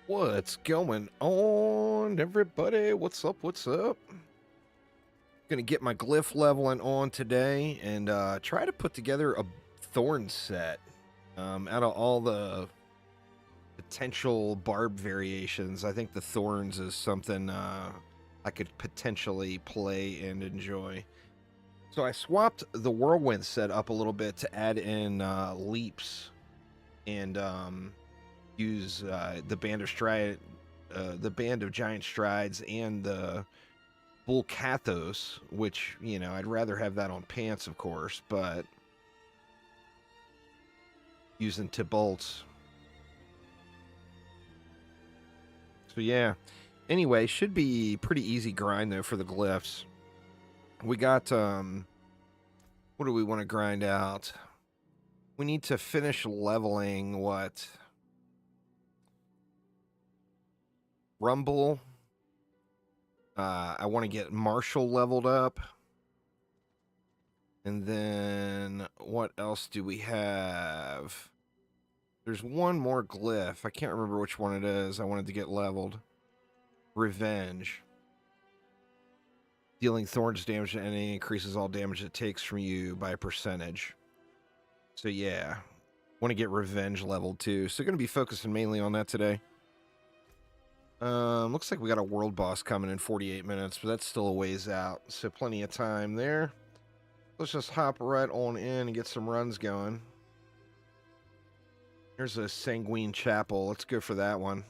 What's going on, everybody? What's up? What's up? Gonna get my glyph leveling on today and try to put together a Thorns set. Out of all the potential barb variations, I think the Thorns is something I could potentially play and enjoy. So I swapped the Whirlwind set up a little bit to add in leaps and use the band of giant strides and the bull cathos, which I'd rather have that on pants, of course, but using Tibolts. So yeah. Anyway, should be pretty easy grind though for the glyphs. We got what do we want to grind out? We need to finish leveling what? Rumble. I want to get Marshall leveled up. And then what else do we have? There's one more glyph. I can't remember which one it is. I wanted to get leveled. Revenge. Dealing Thorns damage to enemy increases all damage it takes from you by a percentage. So yeah, want to get Revenge leveled too. So going to be focusing mainly on that today. Looks like we got a world boss coming in 48 minutes, but that's still a ways out. So plenty of time there. Let's just hop right on in and get some runs going. Here's a Sanguine Chapel. Let's go for that one.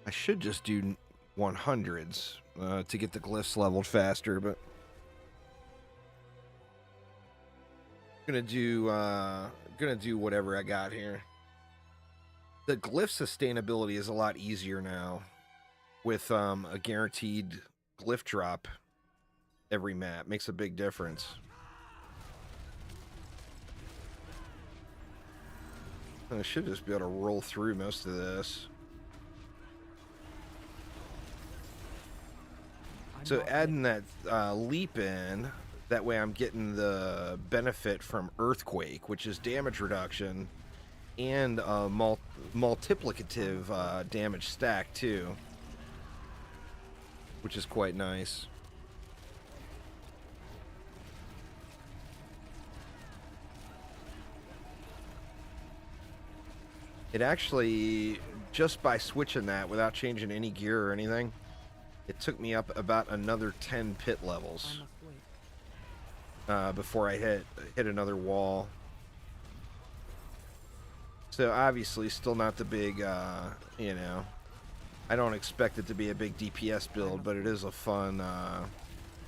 I should just do 100s to get the glyphs leveled faster, but gonna do whatever I got here. The glyph sustainability is a lot easier now with a guaranteed glyph drop every map. Makes a big difference. I should just be able to roll through most of this. So adding that leap in, that way I'm getting the benefit from Earthquake, which is damage reduction and multiplicative damage stack too, which is quite nice. It actually, just by switching that without changing any gear or anything, it took me up about another 10 pit levels before I hit another wall. So obviously still not the big, I don't expect it to be a big DPS build, but it is a fun,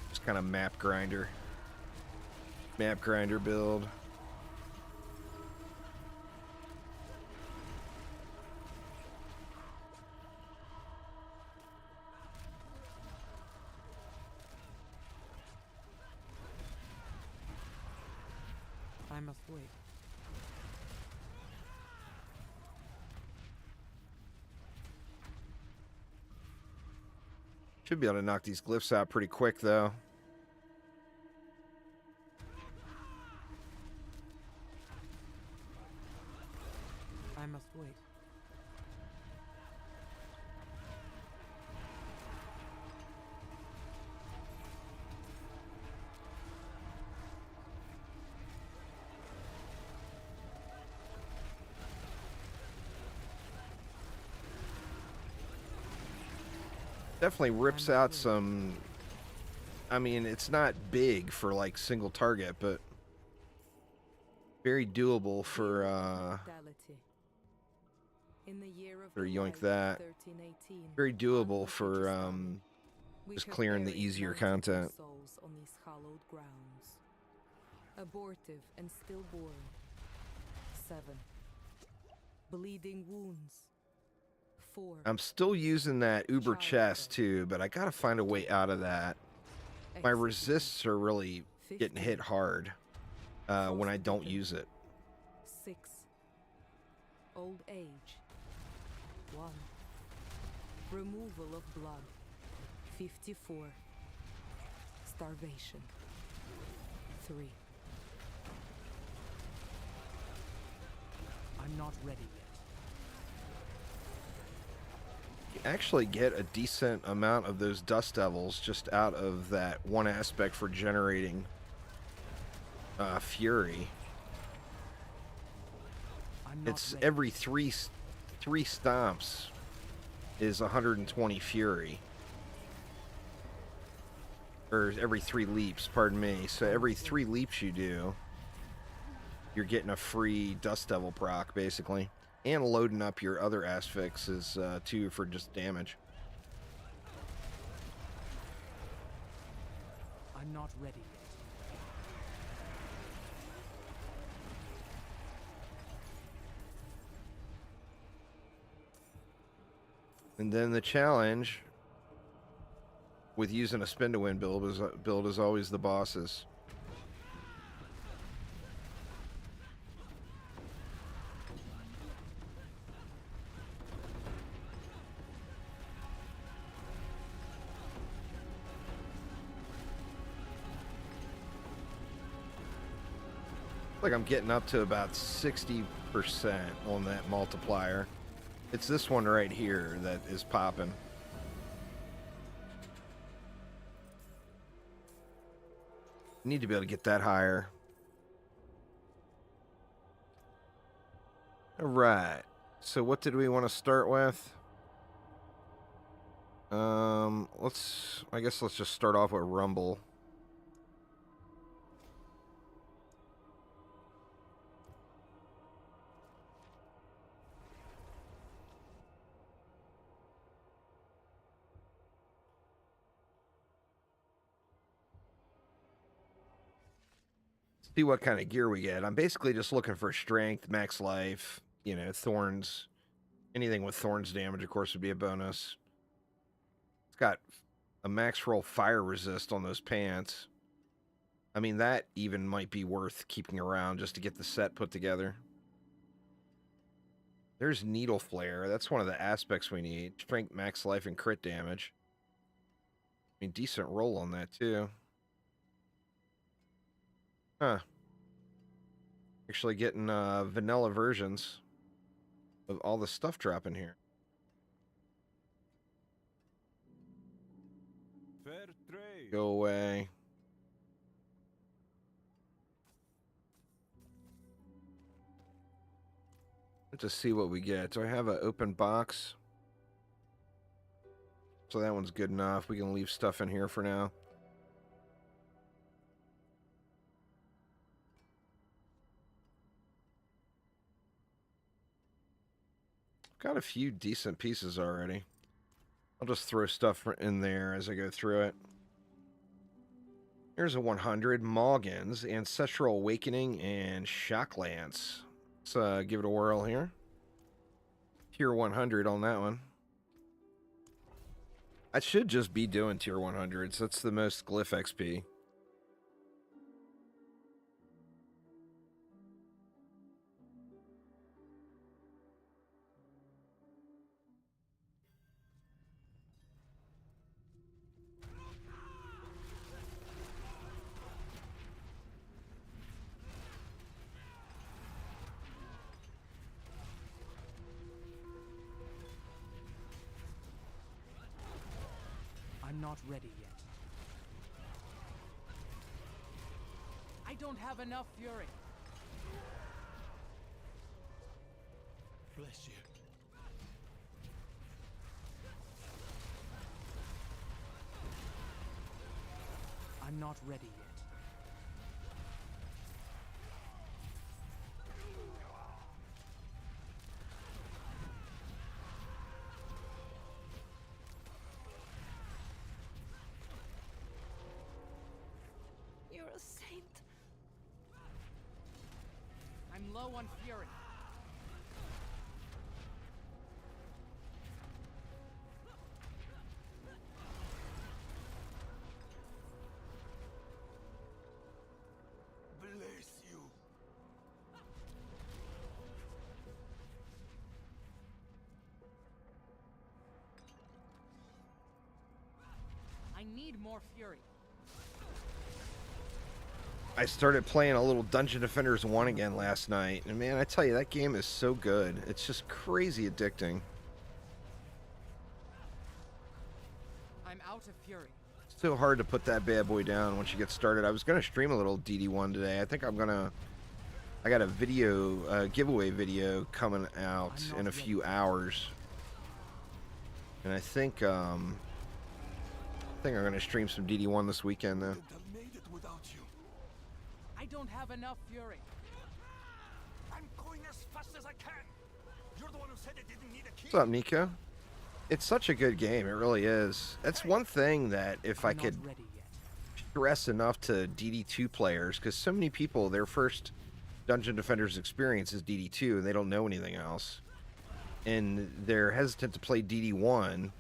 just kind of map grinder build. I must wait. Should be able to knock these glyphs out pretty quick, though. I must wait. Definitely rips out some. I mean, it's not big for like single target, but very doable for yoink that. Very doable for just clearing the easier content. Souls on these hallowed grounds. Abortive and stillborn. 7. Bleeding wounds. 4. I'm still using that Uber chest too, but I gotta find a way out of that. My resists are really getting hit hard when I don't use it. 6. Old age. 1. Removal of blood. 54. Starvation. 3. I'm not ready yet. You actually get a decent amount of those Dust Devils just out of that one aspect for generating Fury. I'm not It's ready. every three stomps is 120 Fury. Or every 3 leaps, pardon me. So every 3 leaps you do, you're getting a free Dust Devil proc, basically. And loading up your other aspects is, too, for just damage. I'm not ready yet. And then the challenge with using a spin to win build is always the bosses. Like I'm getting up to about 60% on that multiplier. It's this one right here that is popping. Need to be able to get that higher. All right. So what did we want to start with? I guess let's just start off with Rumble. See what kind of gear we get. I'm basically just looking for strength, max life, you know, thorns. Anything with thorns damage, of course, would be a bonus. It's got a max roll fire resist on those pants. I mean, that even might be worth keeping around just to get the set put together. There's Needle Flare. That's one of the aspects we need. Strength, max life, and crit damage. I mean, decent roll on that, too. Huh. Actually getting vanilla versions of all the stuff dropping here. Fair trade. Go away. Let's just see what we get. Do I have an open box? So that one's good enough. We can leave stuff in here for now. Got a few decent pieces already. I'll just throw stuff in there as I go through it. Here's a 100. Morgans, Ancestral Awakening, and Shock Lance. Let's give it a whirl here. Tier 100 on that one. I should just be doing tier 100s. That's the most Glyph XP. I'm not ready yet. I don't have enough fury. Bless you. I'm not ready yet. You're a saint. I'm low on fury. Bless you. I need more fury. I started playing a little Dungeon Defenders 1 again last night. And man, I tell you, that game is so good. It's just crazy addicting. out of fury. So hard to put that bad boy down once you get started. I was gonna stream a little DD1 today. I think I got a video, giveaway video coming out in a few hours, and I think I'm gonna stream some DD1 this weekend though. I don't have enough fury. I'm going as fast as I can. You're the one who said it didn't need a key. What's up, Nico? It's such a good game. It really is. That's one thing that if I I'm could not ready yet. stress enough to DD2 players, because so many people, their first Dungeon Defenders experience is DD2 and they don't know anything else, and they're hesitant to play DD1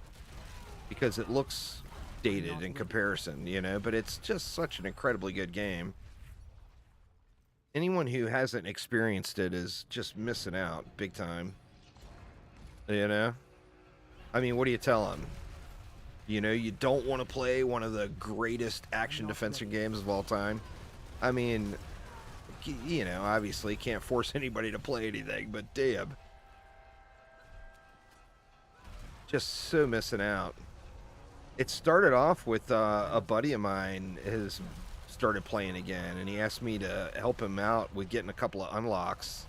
because it looks dated in comparison, you know, but it's just such an incredibly good game. Anyone who hasn't experienced it is just missing out big time, you know. I mean, what do you tell them? You know, you don't want to play one of the greatest action defensive games of all time. I mean, you know, obviously can't force anybody to play anything, but damn. Just so missing out. It started off with a buddy of mine has started playing again, and he asked me to help him out with getting a couple of unlocks.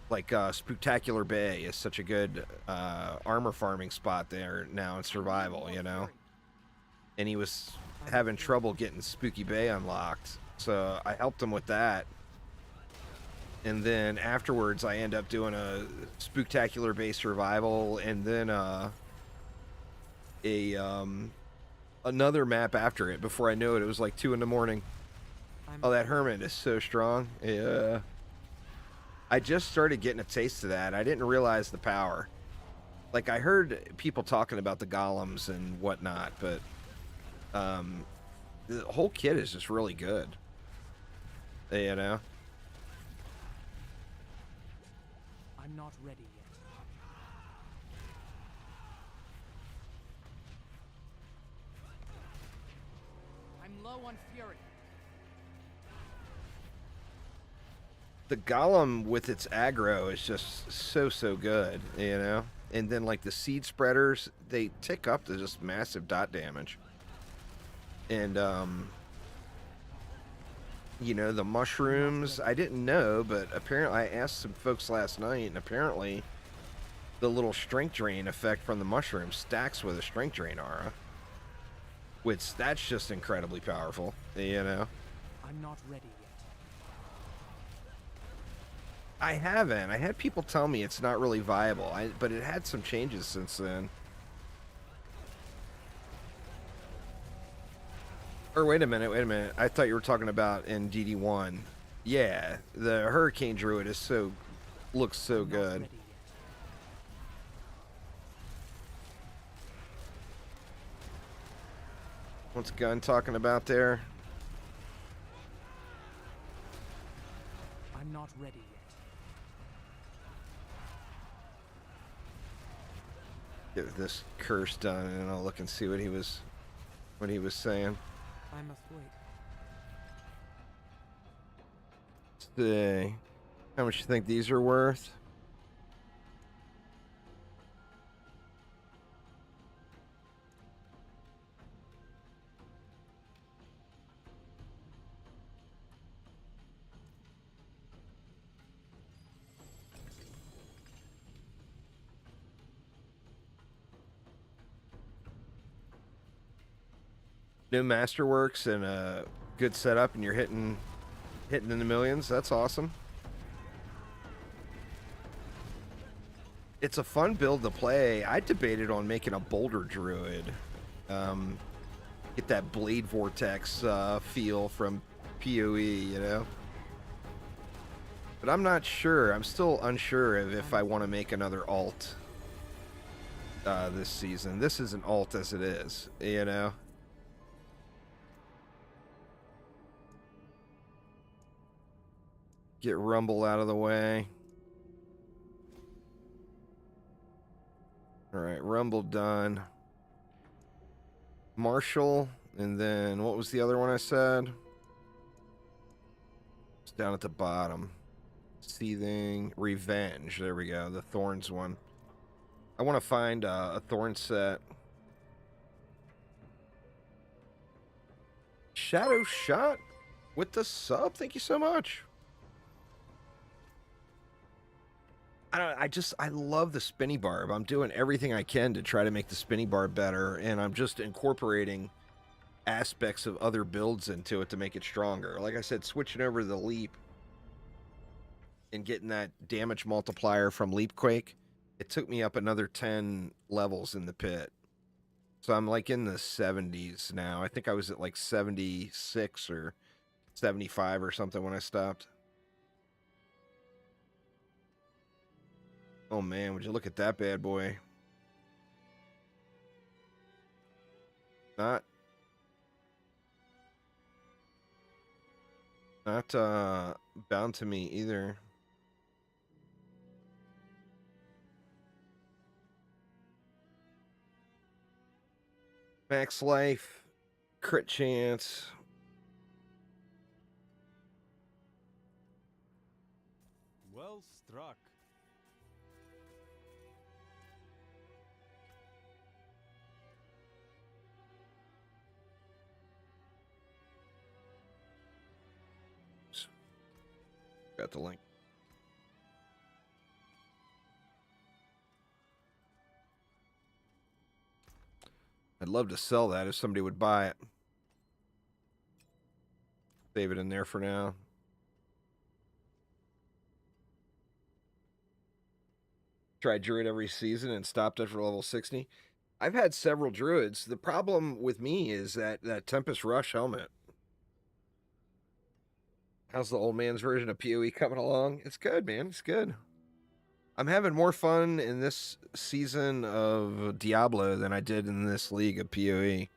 Like Spooktacular Bay is such a good armor farming spot there now in survival, you know. And he was having trouble getting Spooky Bay unlocked, so I helped him with that. And then afterwards, I end up doing a Spooktacular Bay survival, and then another map after it. Before I knew it, it was like 2 in the morning. Oh, that Hermit is so strong. Yeah. I just started getting a taste of that. I didn't realize the power. Like, I heard people talking about the golems and whatnot, but the whole kit is just really good. You know? I'm not ready yet. I'm low on fury. The golem with its aggro is just so good, you know? And then, like, the seed spreaders, they tick up to just massive dot damage. And, you know, the mushrooms, I didn't know, but apparently I asked some folks last night, and apparently the little strength drain effect from the mushroom stacks with a strength drain aura. Which, that's just incredibly powerful, you know? I'm not ready yet. I haven't. I had people tell me it's not really viable, but it had some changes since then. Or wait a minute. I thought you were talking about in DD1. Yeah, the Hurricane Druid is looks so good. What's Gunn talking about there? I'm not ready yet. Get this curse done, and I'll look and see what he was saying. I must wait. Let's see. How much you think these are worth? New Masterworks and a good setup, and you're hitting in the millions. That's awesome. It's a fun build to play. I debated on making a Boulder Druid. Get that Blade Vortex feel from PoE, you know? But I'm not sure. I'm still unsure of if I want to make another alt this season. This is an alt as it is, you know? Get Rumble out of the way. All right, Rumble done. Marshall, and then what was the other one I said? It's down at the bottom. Seething, Revenge. There we go, the Thorns one. I want to find a Thorn set Shadow Shot with the sub. Thank you so much. I love the spinny barb. I'm doing everything I can to try to make the spinny barb better, and I'm just incorporating aspects of other builds into it to make it stronger. Like I said, switching over to the leap and getting that damage multiplier from Leap Quake, it took me up another 10 levels in the pit. So I'm like in the 70s now. I think I was at like 76 or 75 or something when I stopped. Oh man, would you look at that bad boy? Not bound to me either. Max life, crit chance. Well struck. Got the link. I'd love to sell that if somebody would buy it. Save it in there for now. Tried Druid every season and stopped after level 60. I've had several Druids. The problem with me is that Tempest Rush helmet. How's the old man's version of PoE coming along? It's good, man. It's good. I'm having more fun in this season of Diablo than I did in this league of PoE.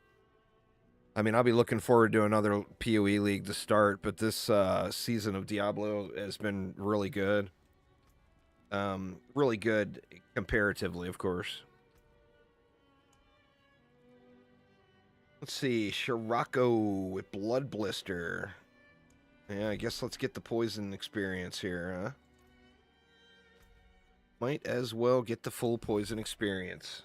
I mean, I'll be looking forward to another PoE league to start, but this season of Diablo has been really good. Really good comparatively, of course. Let's see, Shirako with Blood Blister. Yeah, I guess let's get the poison experience here, huh? Might as well get the full poison experience.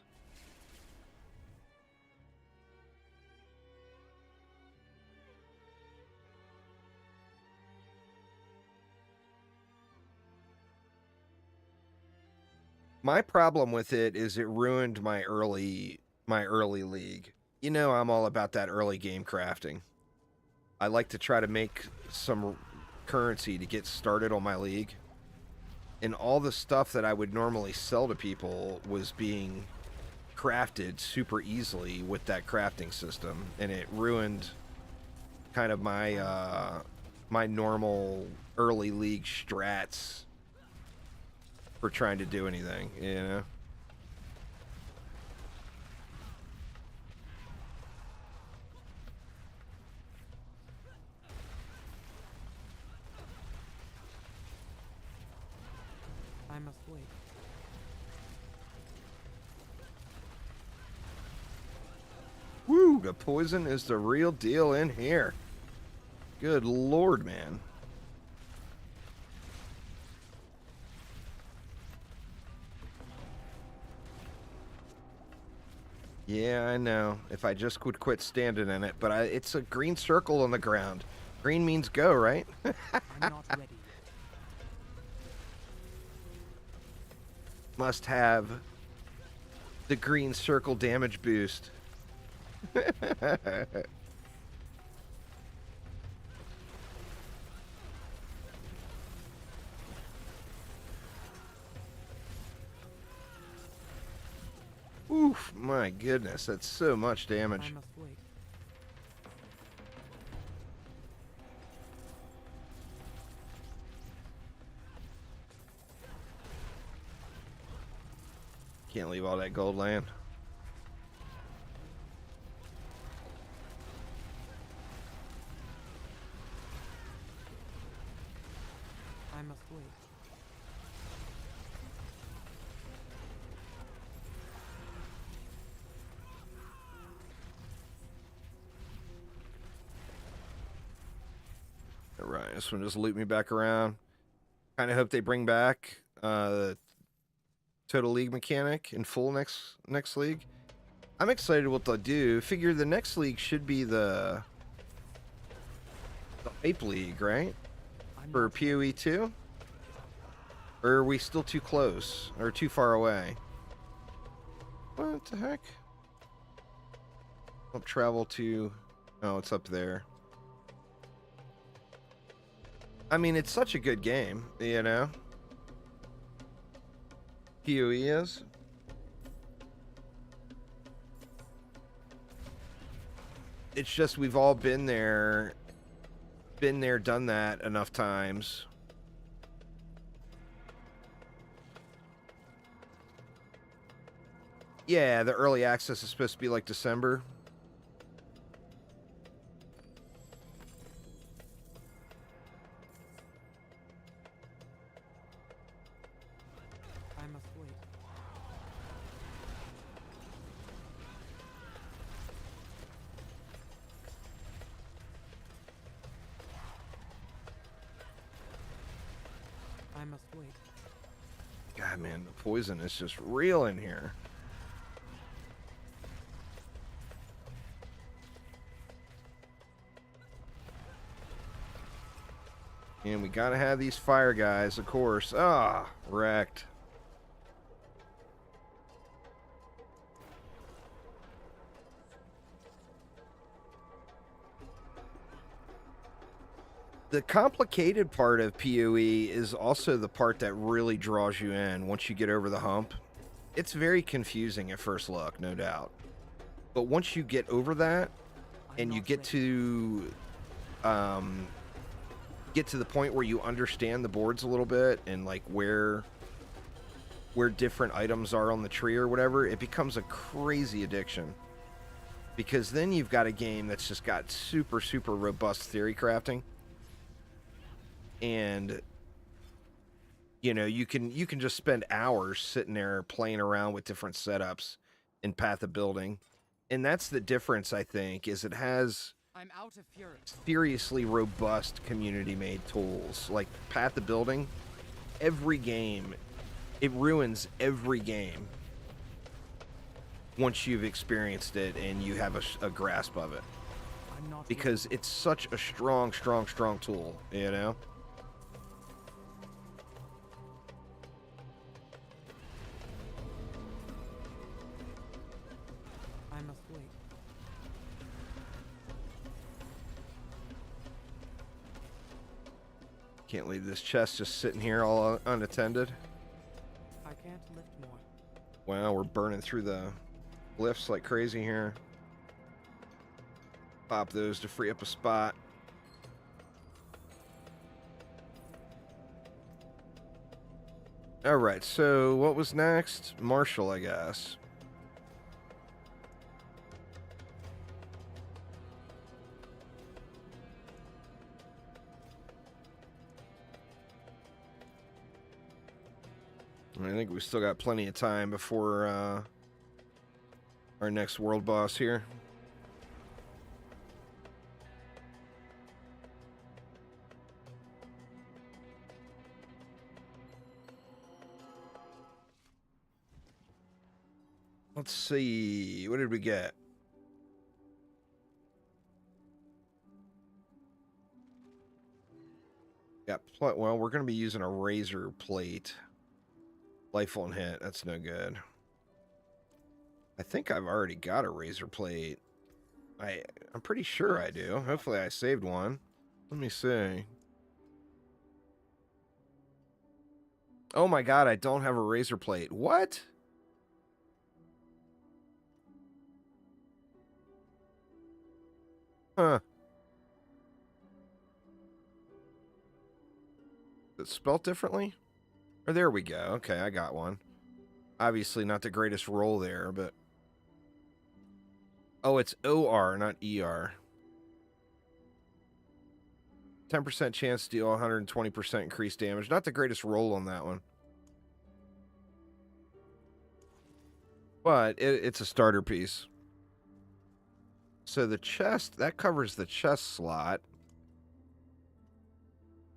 My problem with it is it ruined my early league. You know, I'm all about that early game crafting. I like to try to make some currency to get started on my league. And all the stuff that I would normally sell to people was being crafted super easily with that crafting system, and it ruined kind of my my normal early league strats for trying to do anything, you know? I must wait. Woo! The poison is the real deal in here. Good lord, man. Yeah, I know. If I just would quit standing in it, but it's a green circle on the ground. Green means go, right? I'm not ready yet. Must have the green circle damage boost. Oof, my goodness, that's so much damage. I must wait. Can't leave all that gold land. I must wait. Alright, this one just loop me back around. Kind of hope they bring back Total League mechanic in full next league. I'm excited what they'll do. Figure the next league should be the Ape League, right? I'm For not PoE 2? Or are we still too close? Or too far away? What the heck? I'll travel to... Oh, it's up there. I mean, it's such a good game, you know? PoE is. It's just we've all been there, done that enough times. Yeah, the early access is supposed to be like December. I must wait. I must wait. God, man, the poison is just real in here. And we gotta have these fire guys, of course. Ah, wrecked. The complicated part of PoE is also the part that really draws you in once you get over the hump. It's very confusing at first look, no doubt. But once you get over that, and you get to the point where you understand the boards a little bit and like where different items are on the tree or whatever, it becomes a crazy addiction. Because then you've got a game that's just got super, super robust theory crafting. And you know, you can just spend hours sitting there playing around with different setups in Path of Building. And that's the difference, I think, is it has I'm out of fury. seriously robust community-made tools. Like Path of Building, every game, it ruins every game once you've experienced it and you have a grasp of it. I'm not Because it's such a strong, strong, strong tool, you know? I must wait. Can't leave this chest just sitting here all unattended. I can't lift more. Wow, we're burning through the glyphs like crazy here. Pop those to free up a spot. Alright, so what was next? Marshall, I guess. I think we still got plenty of time before our next world boss here. Let's see. What did we get? Well, we're going to be using a razor plate. Life won't hit. That's no good. I think I've already got a razor plate. I'm pretty sure I do. Hopefully I saved one. Let me see. Oh my god, I don't have a razor plate. What? Huh. Is it spelled differently? Or there we go. Okay, I got one. Obviously not the greatest roll there, but... Oh, it's OR, not ER. 10% chance to deal 120% increased damage. Not the greatest roll on that one. But it's a starter piece. So the chest, that covers the chest slot.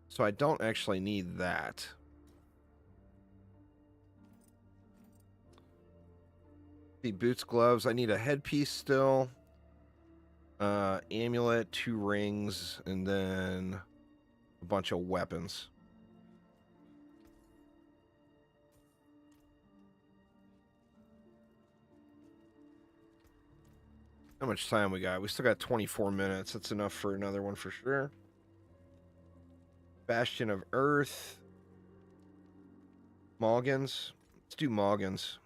So I don't actually need that. The boots, gloves. I need a headpiece still. Amulet, 2 rings, and then a bunch of weapons. How much time we got? We still got 24 minutes. That's enough for another one for sure. Bastion of Earth. Moggins. Let's do Moggins.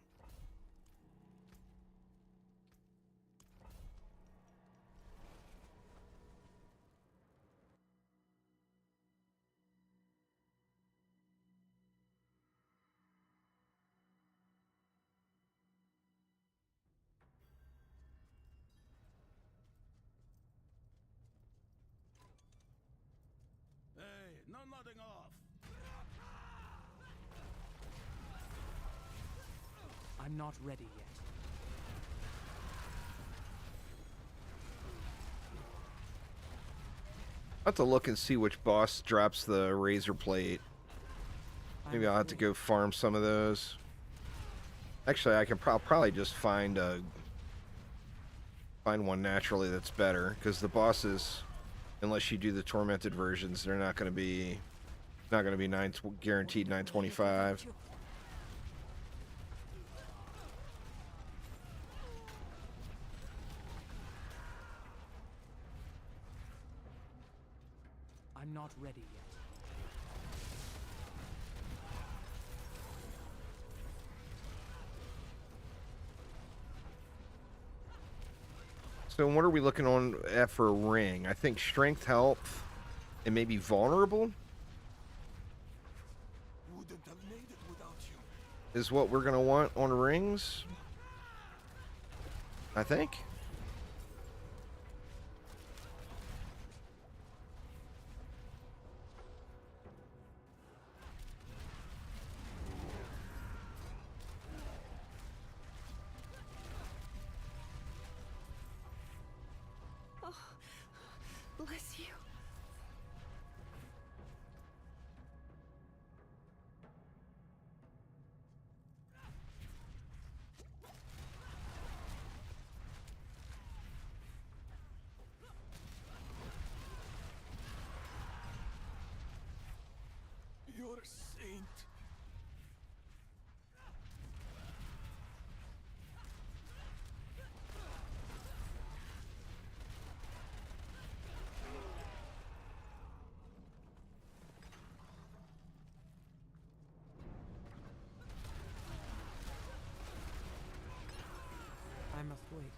Hey, no nodding off. I'm not ready yet. I'll have to look and see which boss drops the razor plate. Maybe I'll have to go farm some of those. Actually, I can probably just find one naturally that's better, because the bosses, unless you do the tormented versions, they're not going to be guaranteed 925. I'm not ready yet. So what are we looking on at for a ring? I think strength, health, and maybe vulnerable Wouldn't have made it without you. is what we're going to want on rings, I think. Oh, bless you. You're a saint. I must wait.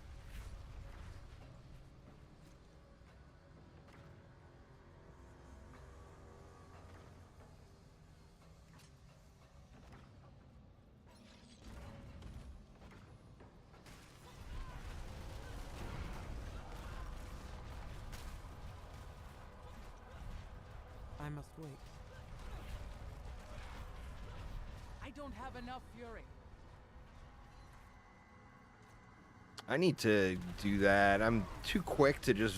I must wait. I don't have enough fury. I need to do that. I'm too quick to just